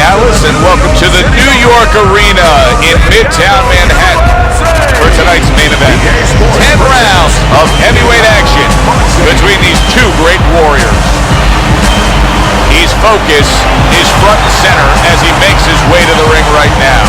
Dallas, and welcome to the New York Arena in Midtown Manhattan for tonight's main event. 10 rounds of heavyweight action between these two great warriors. His focus is front and center as he makes his way to the ring right now.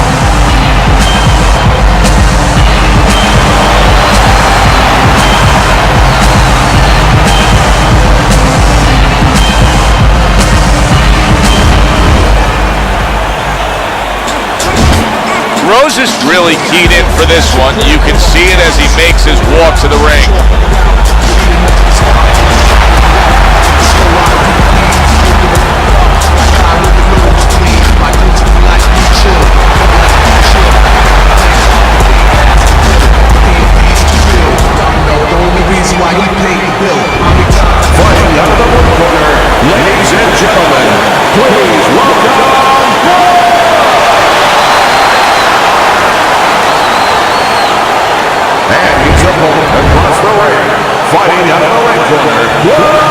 Rose is really keyed in for this one. You can see it as he makes his walk to the ring. Fighting out of the one corner, ladies and gentlemen, please welcome. And his opponent across the ring, fighting out of the red corner, Rose.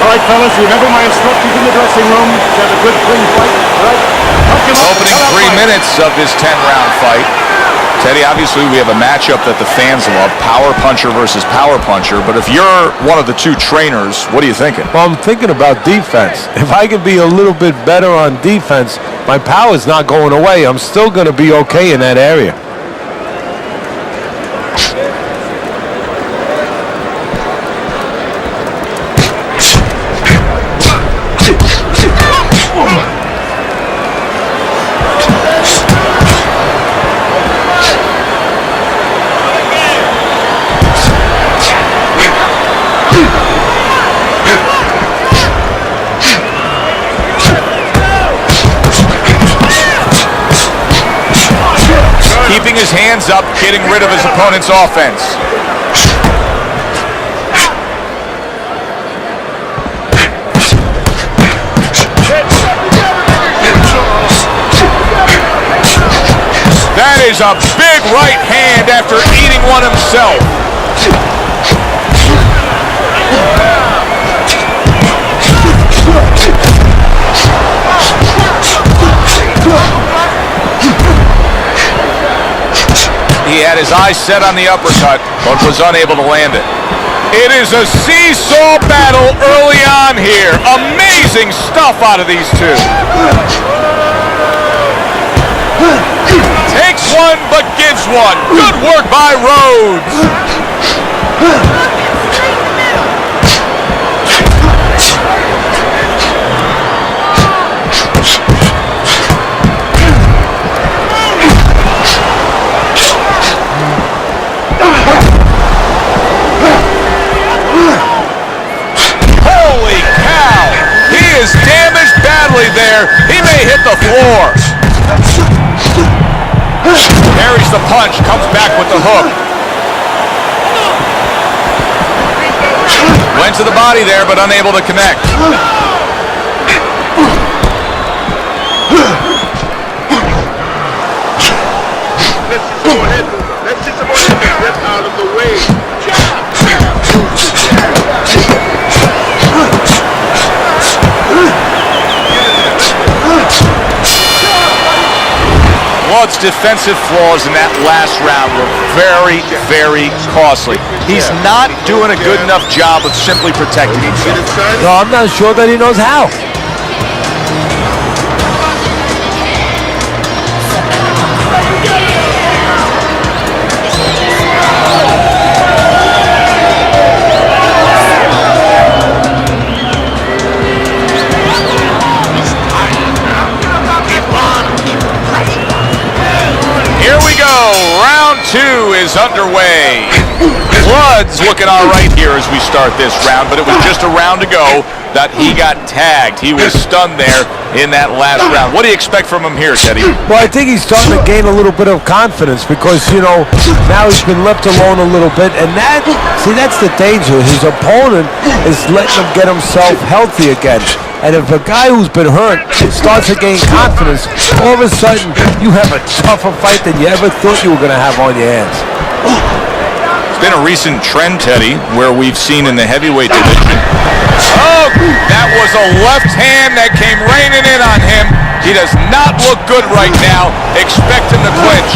All right, fellas, you remember my instructions in the dressing room? To have a good, clean fight, right? Opening 3 minutes of this 10-round fight. Teddy, obviously we have a matchup that the fans love, power puncher versus power puncher, but if you're one of the two trainers, what are you thinking? Well, I'm thinking about defense. If I can be a little bit better on defense, my power's not going away. I'm still going to be okay in that area. Keeping his hands up, getting rid of his opponent's offense. That is a big right hand after eating one himself. He had his eyes set on the uppercut, but was unable to land it. It is a seesaw battle early on here. Amazing stuff out of these two. Takes one, but gives one. Good work by Rhodes. Is damaged badly there. He may hit the floor. Parries the punch, comes back with the hook. Went to the body there, but unable to connect. Let's get some more get out of the way. Blood's defensive flaws in that last round were very, very costly. He's not doing a good enough job of simply protecting himself. No, I'm not sure that he knows how. Round two is underway. Blood's looking all right here as we start this round, but it was just a round to go. that he got tagged. He was stunned there in that last round. What do you expect from him here, Teddy? Well, I think he's starting to gain a little bit of confidence because, you know, now he's been left alone a little bit. And that's the danger. His opponent is letting him get himself healthy again. And if a guy who's been hurt starts to gain confidence, all of a sudden you have a tougher fight than you ever thought you were going to have on your hands. It's been a recent trend, Teddy, where we've seen in the heavyweight division. Oh, that was a left hand that came raining in on him. He does not look good right now. Expect him to clinch.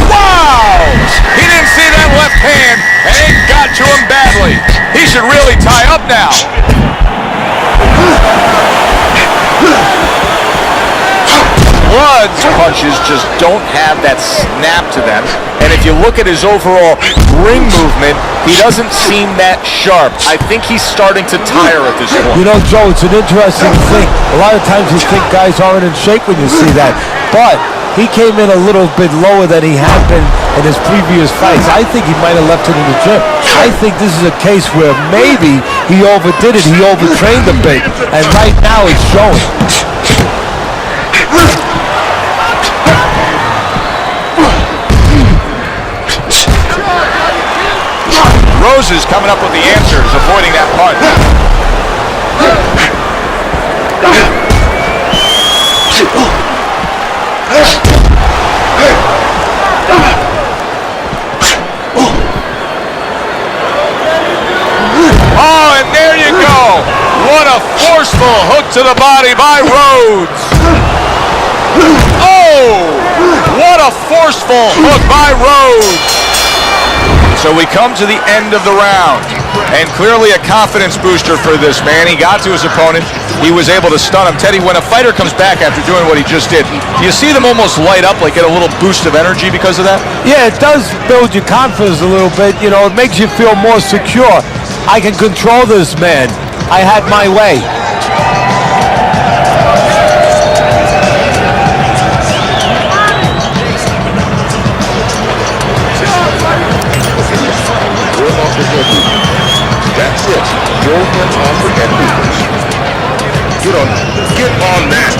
Wow! He didn't see that left hand, and it got to him badly. He should really tie up now. Blood's punches just don't have that snap to them. And if you look at his overall ring movement, he doesn't seem that sharp. I think he's starting to tire at this point. You know, Joe, it's an interesting thing. A lot of times you think guys aren't in shape when you see that. But he came in a little bit lower than he had been in his previous fights. I think he might have left it in the gym. I think this is a case where maybe he overdid it. He overtrained a bit. And right now it's showing. Rose is coming up with the answers, avoiding that punch. Oh, and there you go. What a forceful hook to the body by Rhodes. Oh, what a forceful hook by Rhodes. So we come to the end of the round, and clearly a confidence booster for this man. He got to his opponent. He was able to stun him. Teddy, when a fighter comes back after doing what he just did, do you see them almost light up, like get a little boost of energy because of that? Yeah, it does build your confidence a little bit. You know, it makes you feel more secure. I can control this man. I had my way. That's it. Movement on the head movements. Get on that.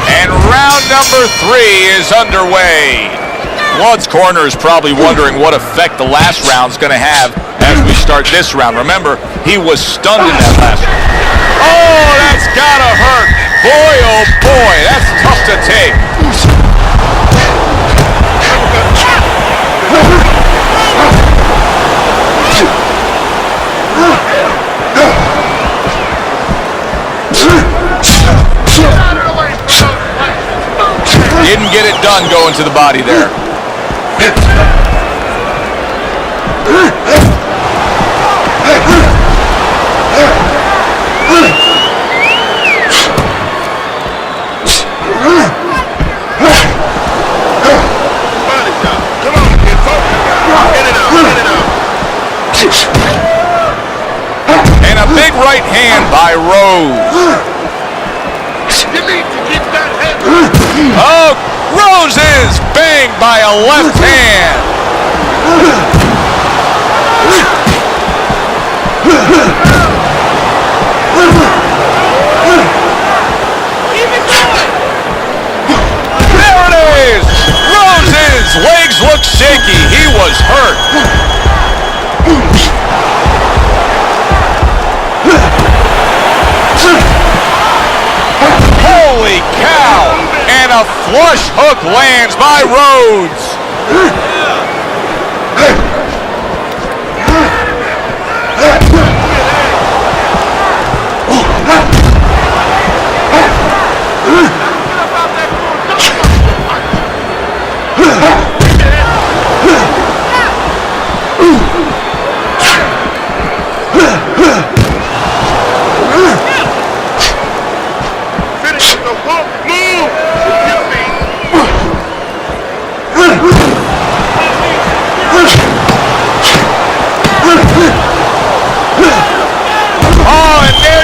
And round number 3 is underway. Blood's Corner is probably wondering what effect the last round's going to have as we start this round. Remember, he was stunned in that last round. Oh, that's got to hurt. Boy, oh boy, that's tough to take. Didn't get it done going to the body there. And a big right hand by Rose. You need to keep that head. Oh, Rose is banged by a left hand. There it is. Rose's legs look shaky. He was hurt. Holy cow! And a flush hook lands by Rhodes. Oh, and there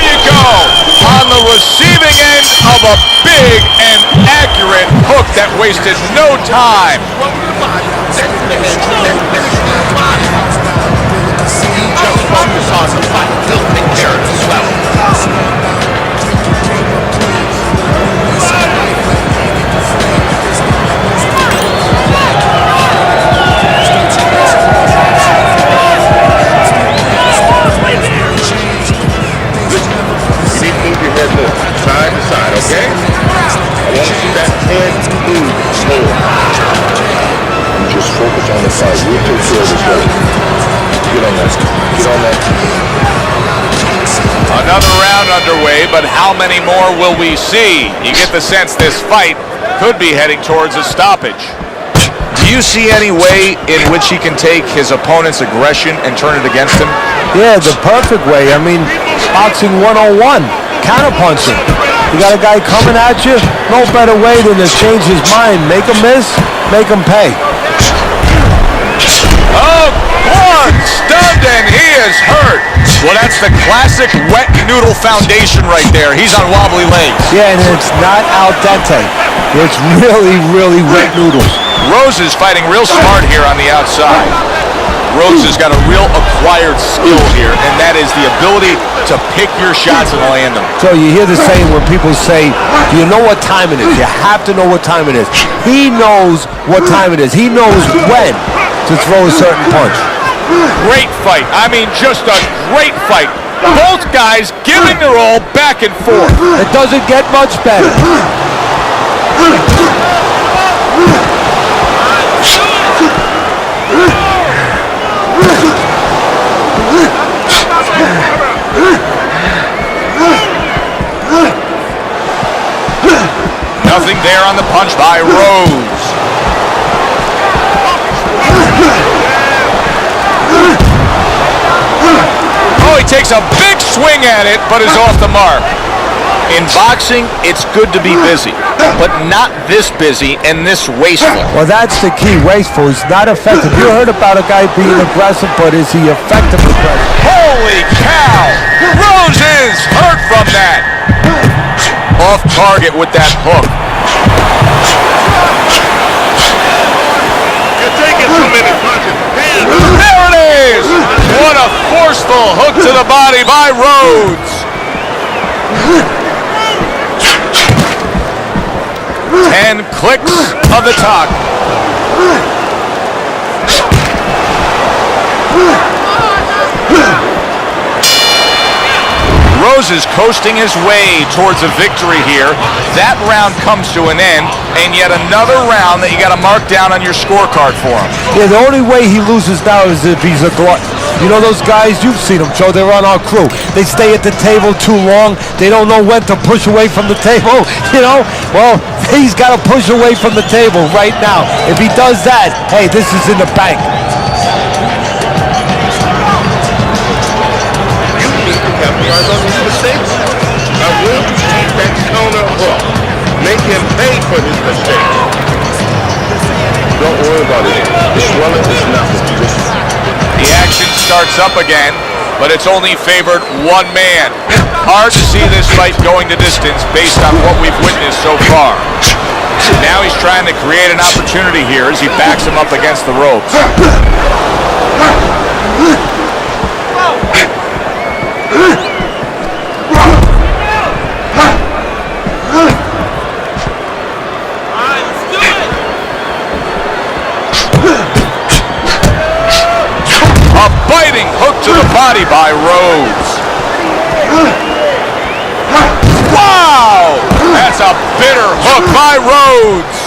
a big and accurate hook that wasted no time. Just focus on the fight. He'll take care of the swelling. You need to move your head more, side to side, okay? I want to see that head move more. You just focus on the fight. We'll take care of this later. Get on that. Get on that. Another round underway, but how many more will we see? You get the sense this fight could be heading towards a stoppage. Do you see any way in which he can take his opponent's aggression and turn it against him? Yeah, the perfect way. I mean, boxing 101, counterpunching. You got a guy coming at you, no better way than to change his mind. Make him miss, make him pay. Oh, one stunned and he is hurt. Well, that's the classic wet noodle foundation right there. He's on wobbly legs. Yeah, and it's not al dente. It's really, really wet noodles. Rose is fighting real smart here on the outside. Rose has got a real acquired skill here, and that is the ability to pick your shots and land them. So you hear the saying when people say, do you know what time it is? You have to know what time it is. He knows what time it is. He knows when to throw a certain punch. Great fight. I mean, just a great fight. Both guys giving their all back and forth. It doesn't get much better. Nothing there on the punch by Rose. Oh, he takes a big swing at it, but is off the mark. In boxing, it's good to be busy, but not this busy and this wasteful. Well, that's the key, wasteful. He's not effective. You heard about a guy being aggressive, but is he effective aggressive? Holy cow! Rose is hurt from that. Off target with that hook. You're taking too many punches. There it is! What a forceful hook to the body by Rhodes. 10 clicks of the talk. Rose is coasting his way towards a victory here. That round comes to an end, and yet another round that you got to mark down on your scorecard for him. Yeah, the only way he loses now is if he's a glutton. You know those guys, you've seen them, Joe, they're on our crew. They stay at the table too long. They don't know when to push away from the table, you know? Well, he's got to push away from the table right now. If he does that, hey, this is in the bank. You need to capitalize on these mistakes. I will use that counter hook. Make him pay for his mistakes. Don't worry about it. The swelling is nothing. Just The action starts up again, but it's only favored one man. Hard to see this fight going to distance based on what we've witnessed so far. Now he's trying to create an opportunity here as he backs him up against the ropes. A biting hook to the body by Rhodes. Wow! That's a bitter hook by Rhodes.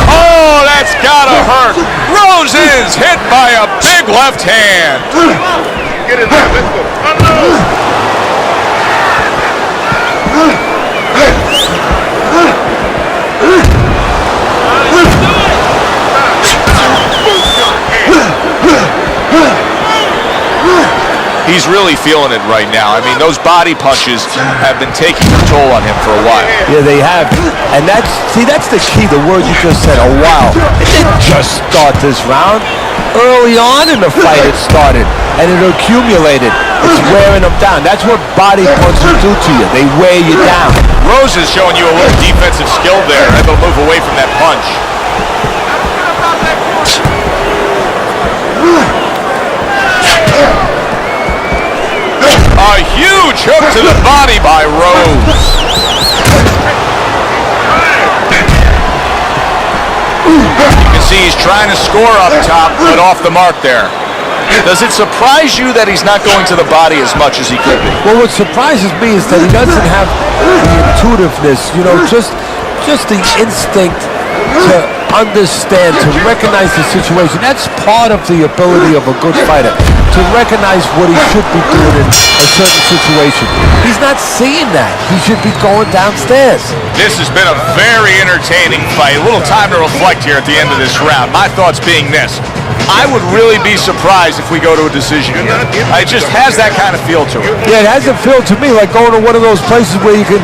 Oh, that's gotta hurt. Rose is hit by a big left hand. get in there. Let's go. Unload. he's really feeling it right now. I mean, those body punches have been taking a toll on him for a while. Yeah, they have. And that's the key, the word you just said, a while. It didn't just start this round. Early on in the fight it started, and it accumulated. It's wearing them down. That's what body punches do to you. They wear you down. Rose is showing you a little defensive skill there, able to move away from that punch. A huge hook to the body by Rose. You can see he's trying to score up top, but off the mark there. Does it surprise you that he's not going to the body as much as he could be? Well, what surprises me is that he doesn't have the intuitiveness, just the instinct to understand, to recognize the situation. That's part of the ability of a good fighter, to recognize what he should be doing in a certain situation. He's not seeing that. He should be going downstairs. This has been a very entertaining fight. A little time to reflect here at the end of this round. My thoughts being this: I would really be surprised if we go to a decision here. It just has that kind of feel to it. Yeah, it has a feel to me like going to one of those places where you can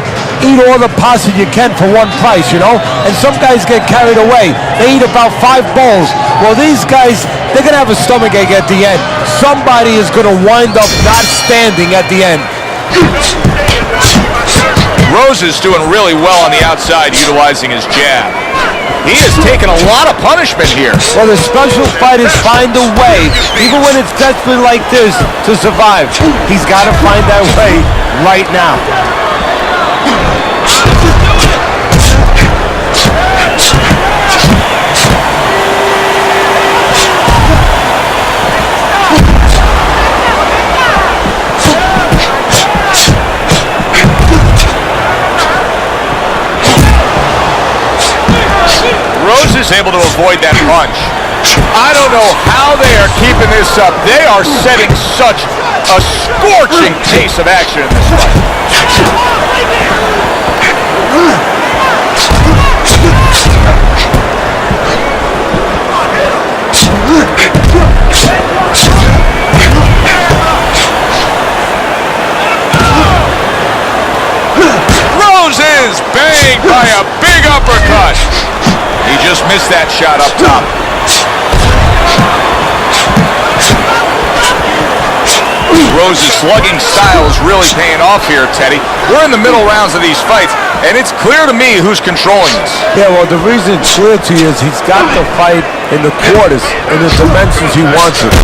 eat all the pasta you can for one price, And some guys get carried away. They eat about 5 bowls. Well, these guys, they're going to have a stomachache at the end. Somebody is going to wind up not standing at the end. Rose is doing really well on the outside, utilizing his jab. He has taken a lot of punishment here. Well, the special fighters find a way, even when it's desperate like this, to survive. He's got to find that way right now. Rose is able to avoid that punch. I don't know how they are keeping this up. They are setting such a scorching pace of action in this fight. Rose is banged by a big uppercut. He just missed that shot up top. Rose's slugging style is really paying off here, Teddy. We're in the middle rounds of these fights, and it's clear to me who's controlling this. Yeah, well, the reason it's clear to you is he's got the fight in the quarters, in the dimensions he wants it.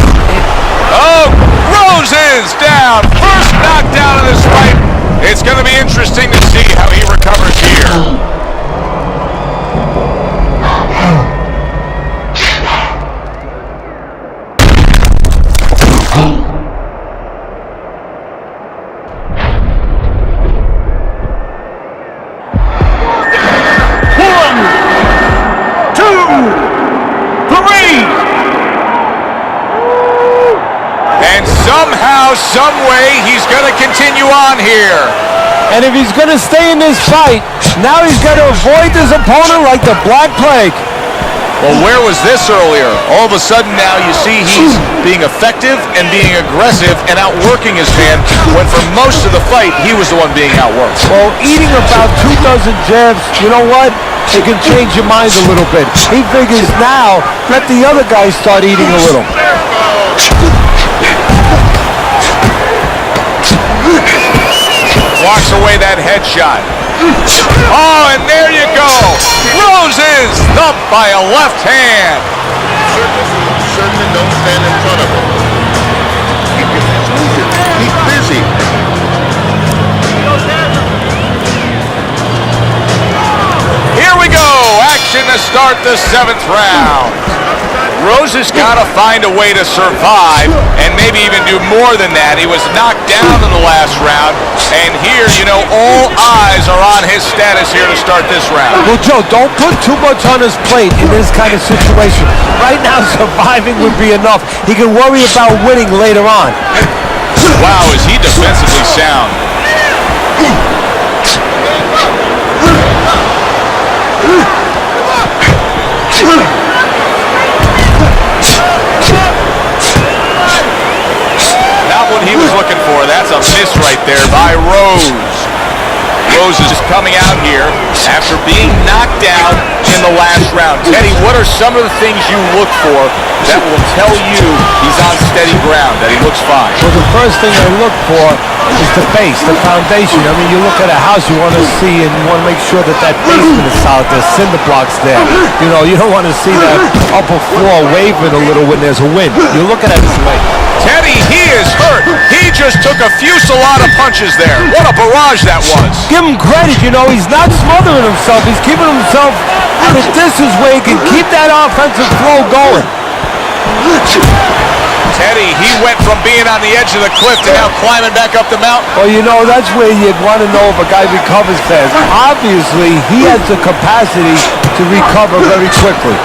Oh, Rose is down. First knockdown of this fight. It's going to be interesting to see how he recovers here. Some way he's going to continue on here. And if he's going to stay in this fight, now he's got to avoid his opponent like the Black Plague. Well, where was this earlier? All of a sudden now you see he's being effective and being aggressive and outworking his man, when for most of the fight he was the one being outworked. Well, eating about 2 dozen jabs, you know what? It can change your mind a little bit. He figures now, let the other guy start eating a little. Walks away that headshot. Oh, and there you go. Rose is thumped by a left hand. Certainly don't stand in front of him. Keep your hands moving. Keep busy. Here we go. Action to start the 7th round. Rose has got to find a way to survive and maybe even do more than that. He was knocked down in the last round, and here, all eyes are on his status here to start this round. Well, Joe, don't put too much on his plate in this kind of situation. Right now, surviving would be enough. He can worry about winning later on. Wow, is he defensively sound. Not what he was looking for. That's a miss right there by Rose. Rose is coming out here after being knocked out in the last round. Teddy, what are some of the things you look for that will tell you he's on steady ground, that he looks fine? Well, the first thing I look for is the base, the foundation. I mean, you look at a house, you want to see and you want to make sure that that basement is solid. There's cinder blocks there. You know, you don't want to see that upper floor waving a little when there's a wind. You look at his leg. Teddy, he is hurt. He just took a fusillade of punches there. What a barrage that was. Give him credit, you know, he's not smothering himself. He's keeping himself at a distance where he can keep that offensive flow going. Teddy, he went from being on the edge of the cliff to now climbing back up the mountain. Well, you know, that's where you'd want to know if a guy recovers fast. Obviously, he has the capacity to recover very quickly.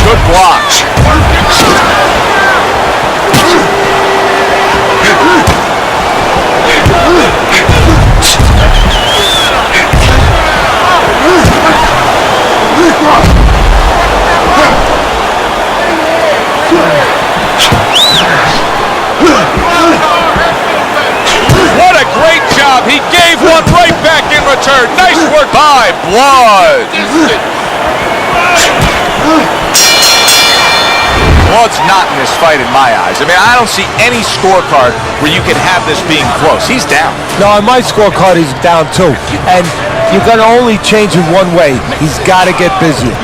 Good block. What a great job. He gave one right back in return. Nice work by Blood. Blood's not in this fight in my eyes. I mean, I don't see any scorecard where you can have this being close. He's down. No, on my scorecard, he's down too. And you're going to only change it one way. He's got to get busier.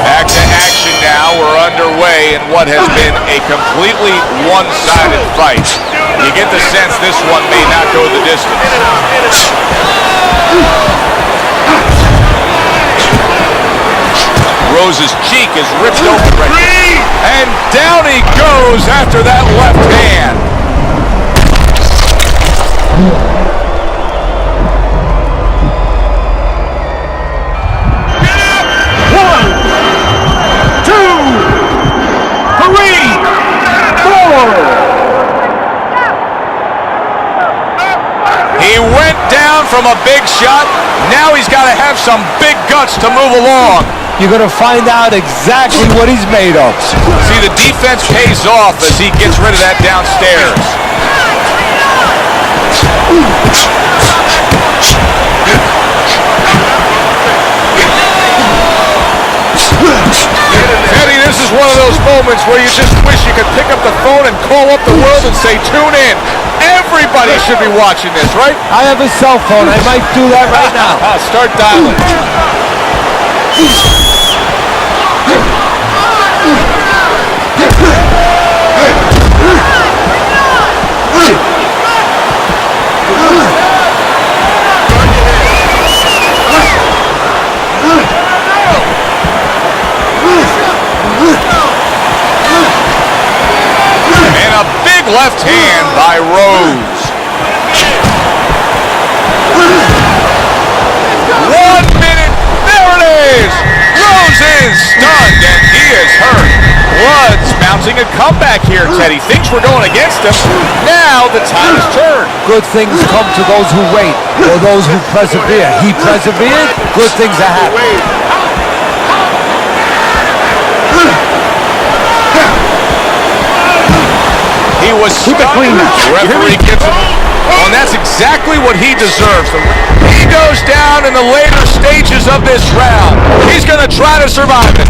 Back to action now. We're underway in what has been a completely one-sided fight. You get the sense this one may not go the distance. Rose's cheek is ripped open right here. And down he goes after that left hand. He went down from a big shot. Now he's got to have some big guts to move along. You're going to find out exactly what he's made of. See, the defense pays off as he gets rid of that downstairs. Teddy, this is one of those moments where you just wish you could pick up the phone and call up the world and say, tune in. Everybody should be watching this, right? I have a cell phone. I might do that right now. Start dialing. And a big left hand by Rose. 1 minute. There it is. Rose is stunned and he is hurt. Blood's mounting a comeback here, Teddy. Things were going against him. Now the tide has turned. Good things come to those who wait, or those who persevere. He persevered, good things are happening. He was stunned. The referee gives him. Well, and that's exactly what he deserves. He goes down in the later stages of this round. He's going to try to survive it.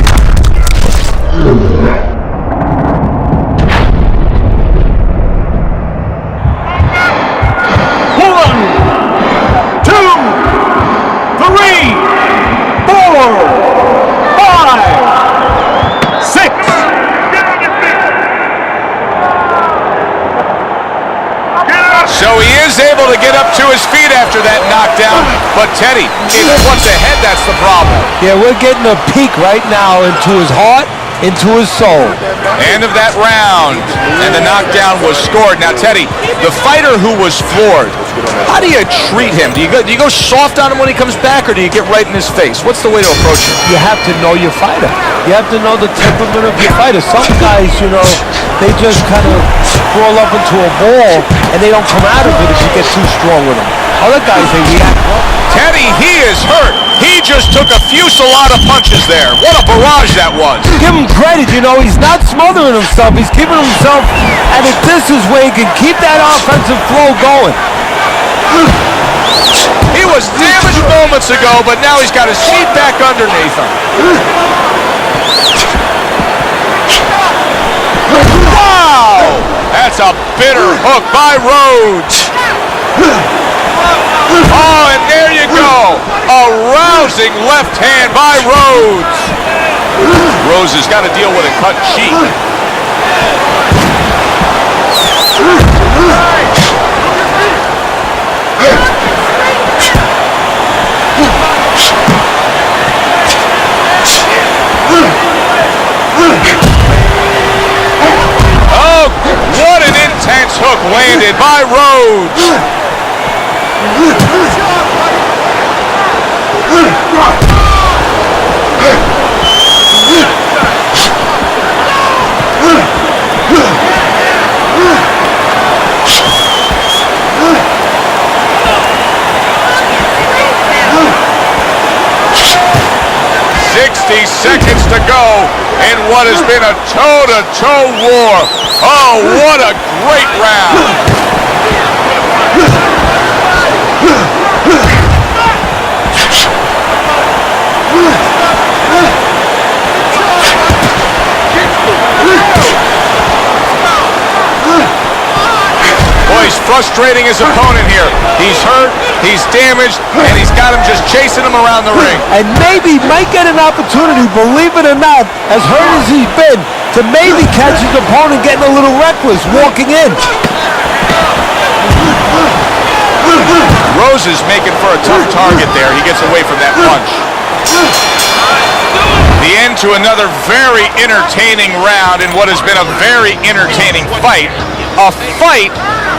So he is able to get up to his feet after that knockdown, but Teddy, it's what's ahead that's the problem. Yeah, we're getting a peek right now into his heart, into his soul. End of that round, and the knockdown was scored. Now, Teddy, the fighter who was floored How do you treat him? Do you go soft on him when he comes back, or do you get right in his face? What's the way to approach him? You have to know your fighter. You have to know the temperament of your fighter. Some guys, you know, they just kind of crawl up into a ball and they don't come out of it if you get too strong with them. Other guys, they react well. Teddy, he is hurt. He just took a fusillade of punches there. What a barrage that was. Give him credit, you know, he's not smothering himself. He's keeping himself at a distance where he can keep that offensive flow going. He was damaged moments ago, but now he's got his feet back underneath him. Wow! That's a bitter hook by Rhodes. Oh, and there you go. A rousing left hand by Rhodes. Rhodes has got to deal with a cut cheek. Oh, what an intense hook landed by Rhodes. Seconds to go in what has been a toe-to-toe war. Oh, what a great round. Boy, he's frustrating his opponent here. He's hurt, he's damaged, and he's got him just chasing him around the ring. And maybe might get an opportunity, believe it or not, as hurt as he's been, to maybe catch his opponent getting a little reckless, walking in. Rose is making for a tough target there. He gets away from that punch. The end to another very entertaining round in what has been a very entertaining fight. A fight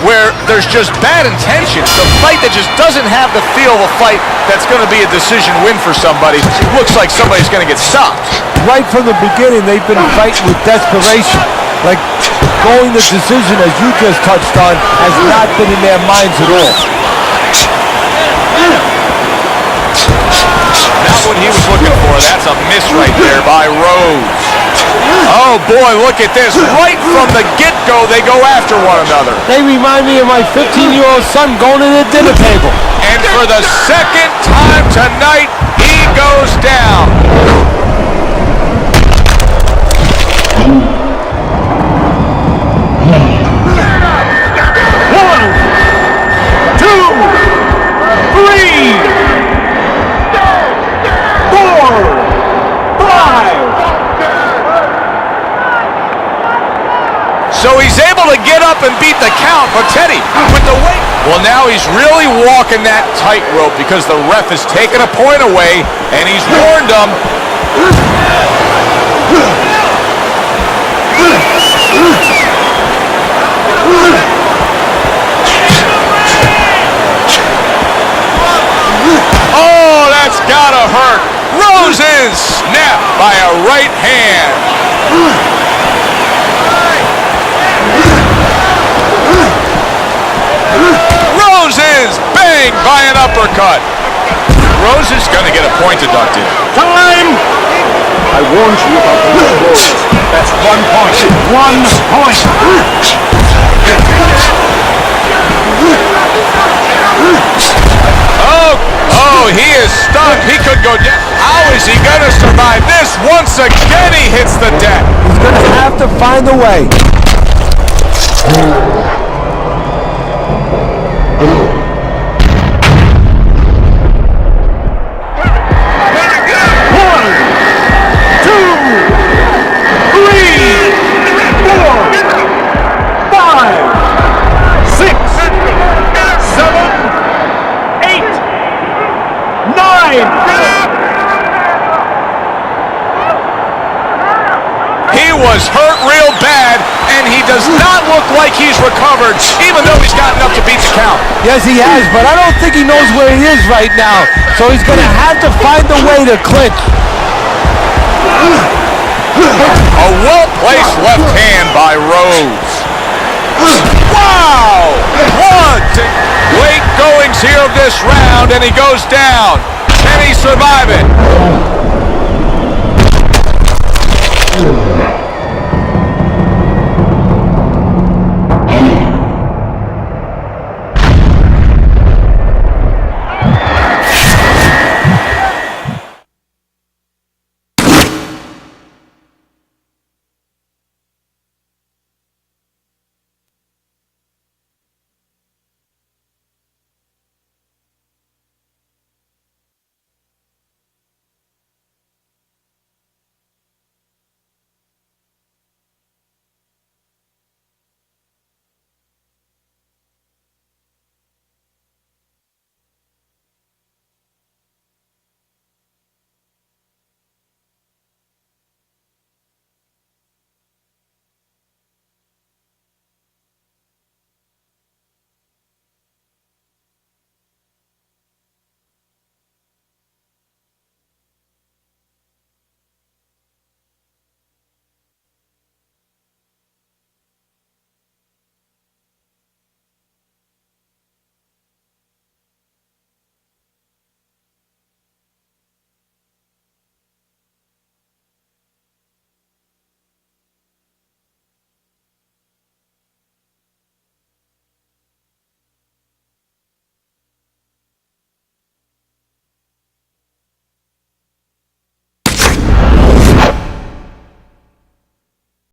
where there's just bad intentions. A fight that just doesn't have the feel of a fight that's going to be a decision win for somebody. It looks like somebody's going to get stopped. Right from the beginning, they've been fighting with desperation. Like going the decision, as you just touched on, has not been in their minds at all. Not what he was looking for. That's a miss right there by Rhodes. Oh boy, look at this. Right from the get-go, they go after one another. They remind me of my 15-year-old son going to the dinner table. And for the second time tonight, he goes down. So he's able to get up and beat the count, but Teddy, with the weight. Well, now he's really walking that tightrope because the ref has taken a point away, and he's warned him. Oh, that's gotta hurt. Rose is snapped by a right hand. Rose is banged by an uppercut. Rose is going to get a point deducted. Time! I warned you about the rules. That's 1 point. 1 point. Oh, he is stuck. He could go down. How is he going to survive this? Once again, he hits the deck. He's going to have to find a way. He was hurt real bad, and he does not look like he's recovered, even though he's gotten up to beat the count. Yes, he has, but I don't think he knows where he is right now. So he's going to have to find a way to clinch. A well-placed left hand by Rhodes. Wow! Late goings here of this round, and he goes down. Can he survive it?